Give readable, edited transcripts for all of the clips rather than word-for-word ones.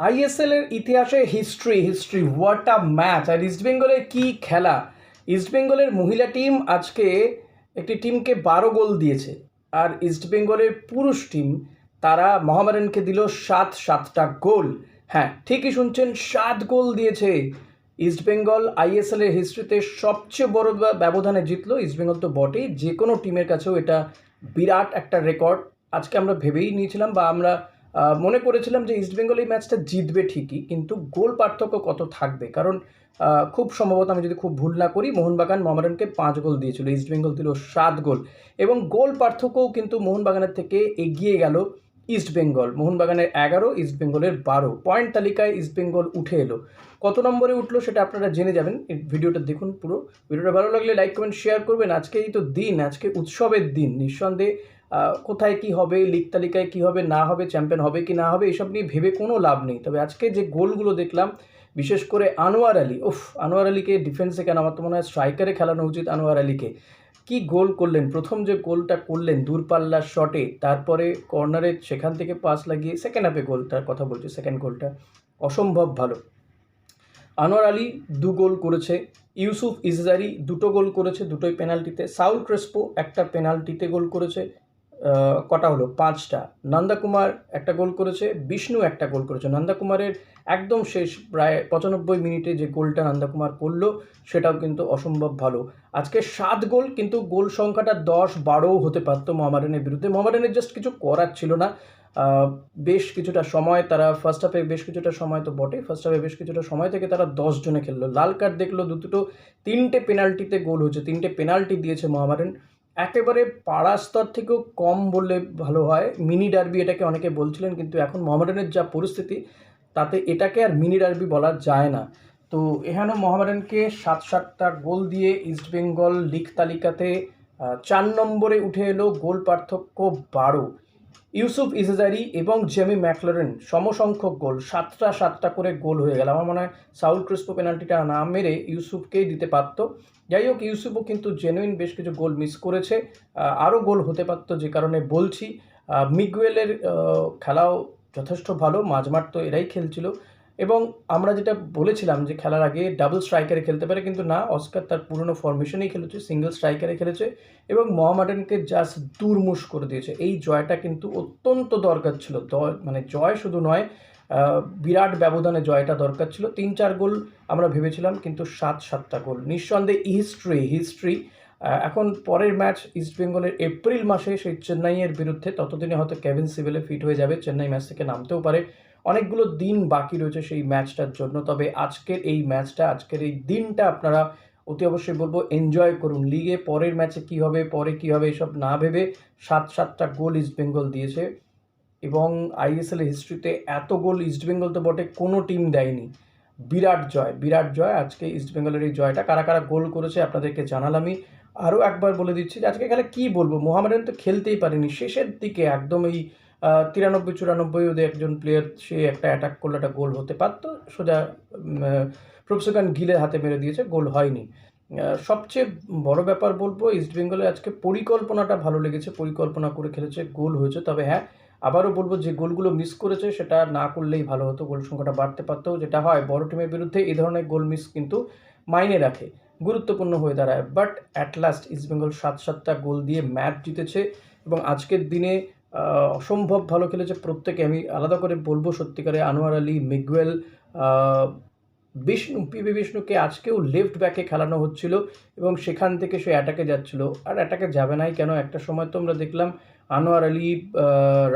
ISL এর ইতিহাসে history what a match. আর ইস্টবেঙ্গলের কি খেলা! ইস্টবেঙ্গলের মহিলা টিম আজকে একটি টিমকে 12 গোল দিয়েছে, আর ইস্টবেঙ্গলের পুরুষ টিম তারা মোহামেডানকে দিল সাতটা গোল। হ্যাঁ, ঠিকই শুনছেন, 7 গোল দিয়েছে ইস্টবেঙ্গল। আইএসএল এর হিস্ট্রিতে সবচেয়ে বড় ব্যবধানে জিতলো ইস্টবেঙ্গল, তো বটেই, যে কোনো টিমের কাছেও এটা বিরাট একটা রেকর্ড। আজকে আমরা ভেবেই নিয়েছিলাম বা আমরা মনে করেছিলাম যে ইস্টবেঙ্গল এই ম্যাচটা জিতবে ঠিকই, কিন্তু গোল পার্থক্য কত থাকবে, কারণ খুব সম্ভবত, আমি যদি খুব ভুল না করি, মোহনবাগান মোহামেডানকে 5 গোল দিয়েছিল, ইস্টবেঙ্গল দিল 7 গোল। এবং গোল পার্থক্যও কিন্তু মোহনবাগানের থেকে এগিয়ে গেল ইস্টবেঙ্গল। মোহনবাগানের 11, ইস্টবেঙ্গলের 12। পয়েন্ট তালিকায় ইস্টবেঙ্গল উঠে এলো। কত নম্বরে উঠলো সেটা আপনারা জেনে যাবেন, এই ভিডিওটা দেখুন পুরো। ভিডিওটা ভালো লাগলে লাইক কমেন্ট শেয়ার করবেন। আজকেই তো দিন, আজকে উৎসবের দিন। নিঃসন্দেহে কোথায় কি হবে, লিগ তালিকায় কি হবে না হবে, চ্যাম্পিয়ন হবে কি না হবে, এসব নিয়ে ভেবে কোনো লাভ নেই। তবে আজকে যে গোলগুলো দেখলাম, বিশেষ করে আনোয়ার আলী, আনোয়ার আলীকে ডিফেন্সে কেন, আমার তো মনে হয় স্ট্রাইকারে খেলানো উচিত আনোয়ার আলীকে। কি গোল করলেন! প্রথম যে গোলটা করলেন দূরপাল্লার শটে, তারপরে কর্নারে সেখান থেকে পাস লাগিয়ে সেকেন্ড হাফে গোলটার কথা বলছি, সেকেন্ড গোলটা অসম্ভব ভালো। আনোয়ার আলী 2 গোল করেছে, ইউসুফ ইসজারি 2 গোল করেছে, দুটোই পেনাল্টিতে। সাউল ক্রেসপো একটা পেনাল্টিতে গোল করেছে। কটা হলো? 5টা। নন্দকুমার একটা গোল করেছে, বিষ্ণু একটা গোল করেছে। নন্দকুমারের একদম শেষ প্রায় 95 মিনিটে যে গোলটা নন্দকুমার করলো, সেটাও কিন্তু অসম্ভব ভালো। আজকে 7 গোল, কিন্তু গোল সংখ্যাটা 10-12 হতে পারতো মোহামেডানের বিরুদ্ধে। মোহামেডানের জাস্ট কিছু করার ছিল না। বেশ কিছুটা সময় তারা ফার্স্ট হাফে, বেশ কিছুটা সময় তো বটে, ফার্স্ট হাফে বেশ কিছুটা সময় থেকে তারা 10 জনে খেললো। লাল কার্ড দেখলো দুটো, 3টে পেনাল্টিতে গোল হয়েছে, 3টে পেনাল্টি দিয়েছে মোহামেডান। একেবারে পাড়া স্তর থেকেও কম বললে ভালো হয়, মিনি ডার্বি এটাকে অনেকে বলছিলেন, কিন্তু এখন মোহামেডানের যা পরিস্থিতি, তাতে এটাকে আর মিনি ডার্বি বলা যায় না। তো এখানে মোহামেডানকে 7টা গোল দিয়ে ইস্টবেঙ্গল লিগ তালিকাতে 4 নম্বরে উঠে এলো, গোল পার্থক্য 12। ইউসুফ ইসজারি এবং জেমি ম্যাকলারেন সমসংখ্যক গোল, 7টা করে গোল হয়ে গেল। আমার মনে হয় সাউল ক্রিস্পো পেনাল্টিটা না মেরে ইউসুফকেই দিতে পারতো। যাই হোক, ইউসুফও কিন্তু জেনুইন বেশ কিছু গোল মিস করেছে, আরও গোল হতে পারতো, যে কারণে বলছি। মিগুয়েলের খেলাও যথেষ্ট ভালো, মাঝমাঠ তো এরাই খেলছিল। এবং আমরা যেটা বলেছিলাম যে খেলার আগে ডাবল স্ট্রাইকারে খেলতে পারে, কিন্তু না, অস্কার তার পুরনো ফরমেশনেই খেলেছে, সিঙ্গেল স্ট্রাইকারে খেলেছে এবং মোহামেডানকে জাস্ট দুরমুশ করে দিয়েছে। এই জয়টা কিন্তু অত্যন্ত দরকার ছিল, মানে জয় শুধু নয়, বিরাট ব্যবধানে জয়টা দরকার ছিল। 3-4 গোল আমরা ভেবেছিলাম, কিন্তু 7টা গোল নিঃসন্দেহে হিস্ট্রি। এখন পরের ম্যাচ ইস্টবেঙ্গলের এপ্রিল মাসে, সেই চেন্নাইয়ের বিরুদ্ধে। ততদিনে হয়তো কেভিন সিভেলে ফিট হয়ে যাবে, চেন্নাই ম্যাচ থেকে নামতেও পারে। অনেকগুলো দিন বাকি রয়েছে সেই ম্যাচটার জন্য। তবে আজকের এই ম্যাচটা, আজকের এই দিনটা আপনারা অতি অবশ্যই বলবো এনজয় করুন। লিগে পরের ম্যাচে কী হবে, পরে কী হবে, এসব না ভেবে 7টা গোল ইস্টবেঙ্গল দিয়েছে। এবং আইএসএল হিস্ট্রিতে এত গোল ইস্টবেঙ্গল তো বটে, কোনো টিম দেয়নি। বিরাট জয় আজকে ইস্টবেঙ্গলের। এই জয়টা কারা কারা গোল করেছে আপনাদেরকে জানালামই। আরও একবার বলে দিচ্ছি যে আজকে খেলা কী বলবো, মোহামেডান তো খেলতেই পারেনি। শেষের দিকে একদম এই 93-94 ওদের একজন প্লেয়ার সে একটা অ্যাটাক করলে একটা গোল হতে পারত, সোজা প্রফেসর গিলের হাতে মেরে দিয়েছে, গোল হয়নি। সবচেয়ে বড় ব্যাপার বলবো, ইস্টবেঙ্গলের আজকে পরিকল্পনাটা ভালো লেগেছে, পরিকল্পনা করে খেলেছে, গোল হয়েছে। তবে হ্যাঁ, আবারও বলবো যে গোলগুলো মিস করেছে সেটা না করলেই ভালো হতো, গোল সংখ্যাটা বাড়তে পারতো। যেটা হয় বড় টিমের বিরুদ্ধে, এই ধরনের গোল মিস কিন্তু মাইনে রাখে, গুরুত্বপূর্ণ হয়ে দাঁড়ায়। বাট অ্যাট লাস্ট ইস্টবেঙ্গল 7টা গোল দিয়ে ম্যাচ জিতেছে এবং আজকের দিনে অসম্ভব ভালো খেলেছে প্রত্যেকে। আমি আলাদা করে বলবো, সত্যিকারে আনোয়ার আলী, মিগুয়েল, পিবি বিষ্ণুকে আজকেও লেফট ব্যাকে খেলানো হচ্ছিল এবং সেখান থেকে সে অ্যাটাকে যাচ্ছিল। আর অ্যাটাকে যাবে নাই কেন? একটা সময় তো আমরা দেখলাম আনোয়ার আলী,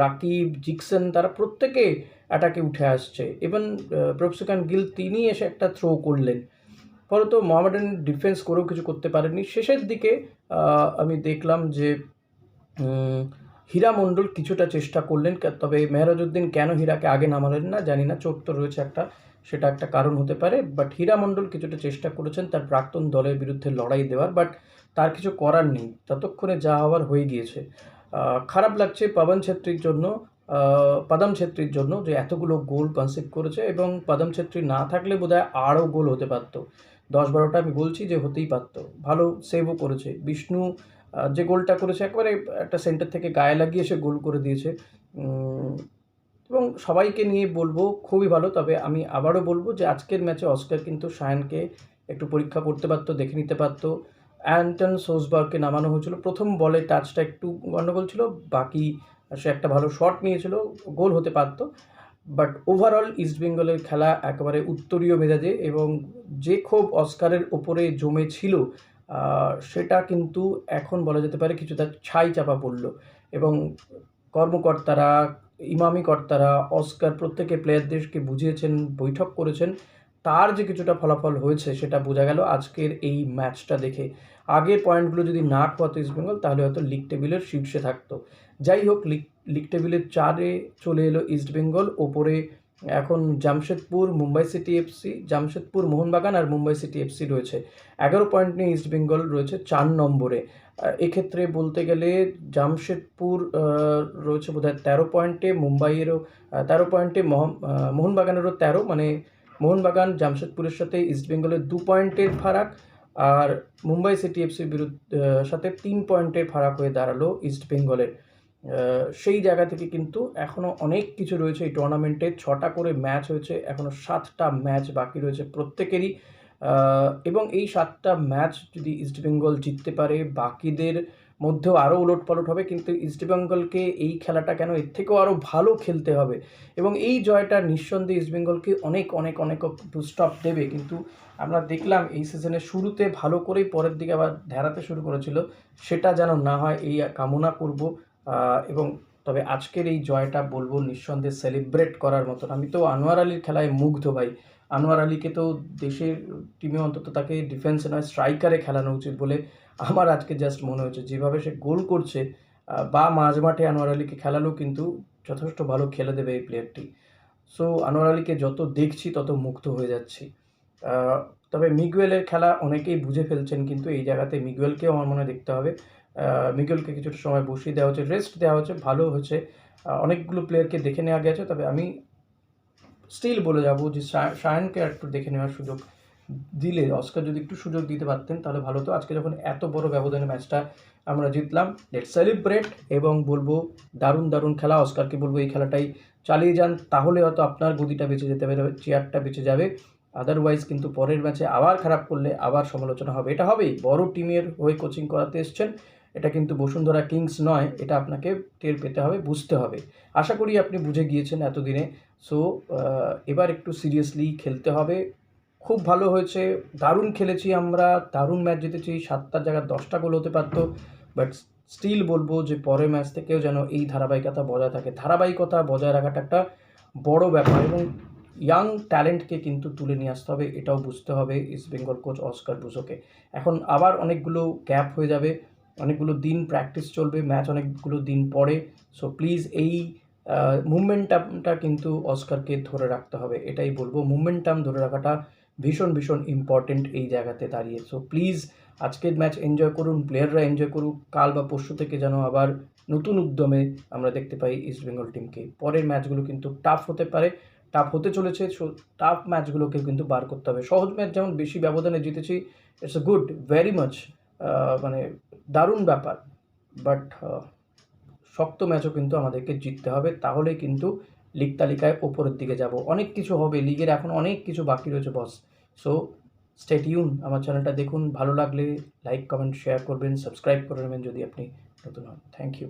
রাকিব, জিকসন, তারা প্রত্যেকে অ্যাটাকে উঠে আসছে। ইভেন প্রফেসর গিল তিনি এসে একটা থ্রো করলেন, ফলত মোহামেডান ডিফেন্স করেও কিছু করতে পারেনি। শেষের দিকে আমি দেখলাম যে হীরা মণ্ডল কিছুটা চেষ্টা করলেন, তবে মেহরাজউদ্দিন কেন হীরাকে আগে নামালেন না জানি না, চোট তো রয়েছে একটা, সেটা একটা কারণ হতে পারে। বাট হীরা মণ্ডল কিছুটা চেষ্টা করেছেন তার প্রাক্তন দলের বিরুদ্ধে লড়াই দেওয়ার, বাট তার কিছু করার নেই, ততক্ষণে যা হওয়ার হয়ে গিয়েছে। খারাপ লাগছে পাদম ছেত্রীর জন্য যে এতগুলো গোল কনসিড করেছে, এবং পাদম ছেত্রী না থাকলে বোধহয় আরও গোল হতে পারতো, 10-12টা আমি বলছি যে হতেই পারতো। ভালো সেভও করেছে বিষ্ণু, যে গোলটা করেছে একেবারে একটা সেন্টার থেকে গায়ে লাগিয়ে সে গোল করে দিয়েছে। এবং সবাইকে নিয়ে বলবো খুবই ভালো। তবে আমি আবারও বলবো যে আজকের ম্যাচে অস্কার কিন্তু সায়ানকে একটু পরীক্ষা করতে পারতো, দেখে নিতে পারতো। অ্যান্টন সোসবার্গকে নামানো হয়েছিল, প্রথম বলে টাচটা একটু গন্ডগোল ছিল, বাকি সে একটা ভালো শট নিয়েছিল, গোল হতে পারতো। বাট ওভারঅল ইস্টবেঙ্গলের খেলা একেবারে উত্তরীয় মেজাজে, এবং যে ক্ষোভ অস্কারের ওপরে জমেছিল সেটা কিন্তু এখন বলা যেতে পারে কিছুটা ছাই চাপা পড়ল। এবং কর্মকর্তারা, ইমামি কর্তারা, অস্কার প্রত্যেকে প্লেয়ারদেরকে বুঝিয়েছেন, বৈঠক করেছেন, তার যে কিছুটা ফলাফল হয়েছে সেটা বোঝা গেল আজকের এই ম্যাচটা দেখে। আগের পয়েন্টগুলো যদি না খোয়াতো ইস্টবেঙ্গল, তাহলে হয়তো লিগ টেবিলের শীর্ষে থাকতো। যাই হোক, লিগ টেবিলের 4-এ চলে এলো ইস্টবেঙ্গল। ওপরে এখন জামশেদপুর, মুম্বাই সিটি এফসি, জামশেদপুর, মোহনবাগান আর মুম্বাই সিটি এফসি রয়েছে। 11 পয়েন্ট নিয়ে ইস্টবেঙ্গল রয়েছে 4 নম্বরে। এক্ষেত্রে বলতে গেলে জামশেদপুর রয়েছে বোধহয় 13 পয়েন্টে, মুম্বাইয়েরও 13 পয়েন্টে, মোহনবাগানেরও 13, মানে মোহনবাগান জামশেদপুরের সাথে ইস্টবেঙ্গলের 2 পয়েন্টের ফারাক, আর মুম্বাই সিটি এফসির সাথে 3 পয়েন্টের ফারাক হয়ে দাঁড়ালো ইস্টবেঙ্গলের। সেই জায়গা থেকে কিন্তু এখনও অনেক কিছু রয়েছে এই টুর্নামেন্টে। 6টা করে ম্যাচ হয়েছে, এখনও 7টা ম্যাচ বাকি রয়েছে প্রত্যেকেরই। এবং এই 7টা ম্যাচ যদি ইস্টবেঙ্গল জিততে পারে, বাকিদের মধ্যেও আরও ওলটপালট হবে, কিন্তু ইস্টবেঙ্গলকে এই খেলাটা কেন এর থেকেও আরও ভালো খেলতে হবে। এবং এই জয়টা নিঃসন্দেহে ইস্টবেঙ্গলকে অনেক অনেক অনেক বুস্টআপ দেবে। কিন্তু আমরা দেখলাম এই সিজনের শুরুতে ভালো করেই পরের দিকে আবার ধ্যারাতে শুরু করেছিল, সেটা যেন না হয় এই কামনা করব। এবং তবে আজকের এই জয়টা বলবো নিঃসন্দেহে সেলিব্রেট করার মতন। আমি তো আনোয়ার আলীর খেলায় মুগ্ধ ভাই। আনোয়ার আলীকে তো দেশের টিমে অন্তত তাকে ডিফেন্সে নয় স্ট্রাইকারে খেলানো উচিত বলে আমার আজকে জাস্ট মনে হচ্ছে। যেভাবে সে গোল করছে, বা মাঝ মাঠে আনোয়ার আলীকে খেলালেও কিন্তু যথেষ্ট ভালো খেলে দেবে এই প্লেয়ারটি। সো আনোয়ার আলীকে যত দেখছি তত মুগ্ধ হয়ে যাচ্ছি। তবে মিগুয়েলের খেলা অনেকেই বুঝে ফেলছেন, কিন্তু এই জায়গাতে মিগুয়েলকেও আমার মনে হয় দেখতে হবে। মিগুয়েলকে কিছুটা সময় বসিয়ে দেওয়া হচ্ছে, রেস্ট দেওয়া হচ্ছে, ভালো হয়েছে। অনেকগুলো প্লেয়ারকে দেখে নেওয়া গেছে, তবে আমি স্টিল বলে যাবো যে সায়ানকে একটু দেখে নেওয়ার সুযোগ দিলে, অস্কার যদি একটু সুযোগ দিতে পারতেন তাহলে ভালো হতো। আজকে যখন এত বড় ব্যবধানে ম্যাচটা আমরা জিতলাম, লেটস সেলিব্রেট। এবং বলবো দারুণ দারুণ খেলা, অস্কারকে বলবো এই খেলাটাই চালিয়ে যান, তাহলে হয়তো আপনার গদিটা বেঁচে যেতে পারে, চেয়ারটা বেঁচে যাবে। আদারওয়াইজ কিন্তু পরের ম্যাচে আবার খারাপ করলে আবার সমালোচনা হবে। এটা হবেই, বড় টিমের হয়ে কোচিং করাতে এসছেন, এটা কিন্তু বসুন্ধরা কিংস নয়, এটা আপনাকে টের পেতে হবে, বুঝতে হবে। আশা করি আপনি বুঝে গিয়েছেন এতদিনে। সো এবার একটু সিরিয়াসলি খেলতে হবে। খুব ভালো হয়েছে, দারুণ খেলেছি আমরা, দারুণ ম্যাচ জিতেছি, 7টার জায়গায় 10টা গোল হতে পারতো। বাট স্টিল বলবো যে পরের ম্যাচ থেকেও যেন এই ধারাবাহিকতা বজায় থাকে। ধারাবাহিকতা বজায় রাখাটা একটা বড় ব্যাপার, এবং ইয়াং ট্যালেন্টকে কিন্তু তুলে নিয়ে আসতে হবে, এটাও বুঝতে হবে ইস্টবেঙ্গল কোচ অস্কার ব্রুজোকে। এখন আবার অনেকগুলো গ্যাপ হয়ে যাবে, অনেকগুলো দিন প্র্যাকটিস চলবে, ম্যাচ অনেকগুলো দিন পরে। সো প্লিজ এই মুভমেন্টামটা কিন্তু অস্কারকে ধরে রাখতে হবে, এটাই বলবো। মুভমেন্টাম ধরে রাখাটা ভীষণ ভীষণ ইম্পর্টেন্ট এই জায়গাতে দাঁড়িয়ে। সো প্লিজ আজকের ম্যাচ এনজয় করুন, প্লেয়াররা এনজয় করুক, কাল বা পরশু থেকে যেন আবার নতুন উদ্যমে আমরা দেখতে পাই ইস্টবেঙ্গল টিমকে। পরের ম্যাচগুলো কিন্তু টাফ হতে পারে, টাফ হতে চলেছে। টাফ ম্যাচগুলোকে কিন্তু বার করতে হবে। সহজ ম্যাচ যেমন বেশি ব্যবধানে জিতেছি, it's a good, very much, মানে দারুণ ব্যাপার। বাট শক্ত ম্যাচও কিন্তু আমাদেরকে জিততে হবে, তাহলেই কিন্তু লিগ তালিকায় ওপরের দিকে যাব। অনেক কিছু হবে, লিগের এখন অনেক কিছু বাকি রয়েছে বস। সো স্টে টিউন, আমার চ্যানেলটা দেখুন, ভালো লাগলে লাইক কমেন্ট শেয়ার করবেন, সাবস্ক্রাইব করে নেবেন যদি আপনি নতুন হন। Thank you.